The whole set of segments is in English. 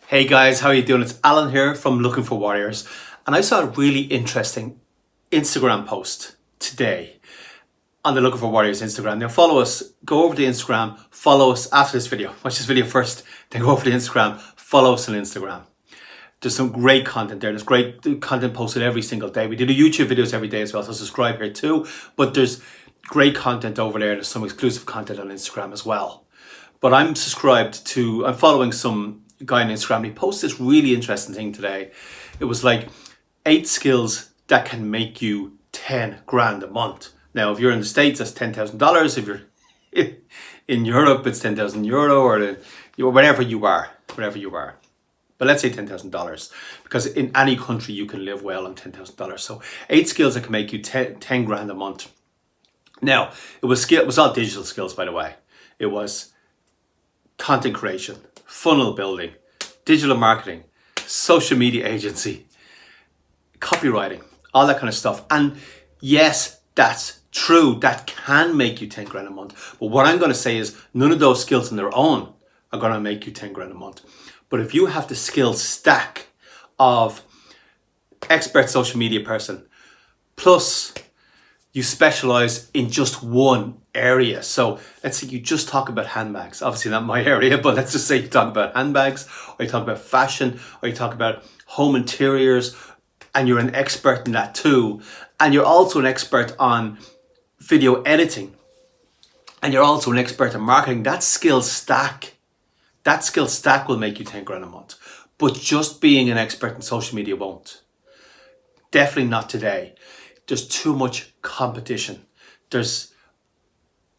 Hey guys, how are you doing? It's Alan here from Looking for Warriors, and I saw a really interesting Instagram post today on the Looking for Warriors Instagram. Now follow us, go over to Instagram, follow us after this video. Watch this video first, then go over to Instagram, follow us on Instagram. There's some great content there. There's great content posted every single day. We do the YouTube videos every day as well, so subscribe here too. But there's great content over there. There's some exclusive content on Instagram as well. But I'm following some guy on Instagram. He posted this really interesting thing today. It was like 8 skills that can make you 10 grand a month. Now, if you're in the States, that's $10,000. If you're in Europe, it's 10,000 euro, or wherever you are. But let's say $10,000, because in any country you can live well on $10,000. So 8 skills that can make you 10 grand a month. Now, it was all digital skills, by the way. It was content creation, funnel building, digital marketing, social media agency, copywriting, all that kind of stuff. And yes, that's true. That can make you 10 grand a month. But what I'm going to say is none of those skills on their own are going to make you 10 grand a month. But if you have the skill stack of expert social media person, plus you specialize in just one area. So let's say you just talk about handbags. Obviously not my area, but let's just say you talk about handbags, or you talk about fashion, or you talk about home interiors, and you're an expert in that too. And you're also an expert on video editing, and you're also an expert in marketing. That skill stack will make you 10 grand a month. But just being an expert in social media won't. Definitely not today. There's too much competition.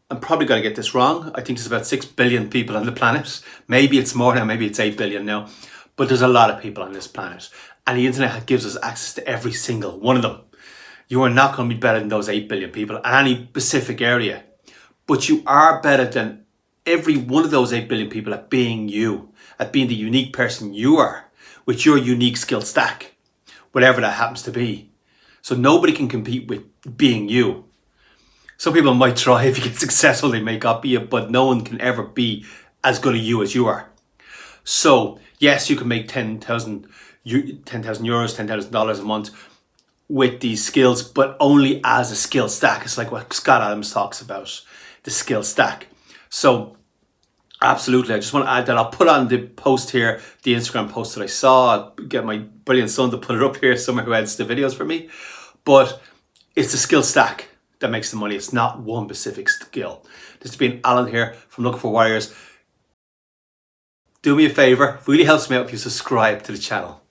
I'm probably going to get this wrong. I think there's about 6 billion people on the planet. Maybe it's more now, maybe it's 8 billion now. But there's a lot of people on this planet. And the internet gives us access to every single one of them. You are not going to be better than those 8 billion people in any specific area. But you are better than every one of those 8 billion people at being you, at being the unique person you are, with your unique skill stack, whatever that happens to be. So nobody can compete with being you. Some people might try. If you get successful, they may copy you, but no one can ever be as good at you as you are. So yes, you can make 10,000 euros, $10,000 a month with these skills, but only as a skill stack. It's like what Scott Adams talks about, the skill stack. So absolutely, I just want to add that. I'll put on the post here, the Instagram post that I saw. I'll get my brilliant son to put it up here somewhere who edits the videos for me. But it's the skill stack that makes the money. It's not one specific skill. This has been Alan here from Looking for Warriors. Do me a favor, really helps me out if you subscribe to the channel.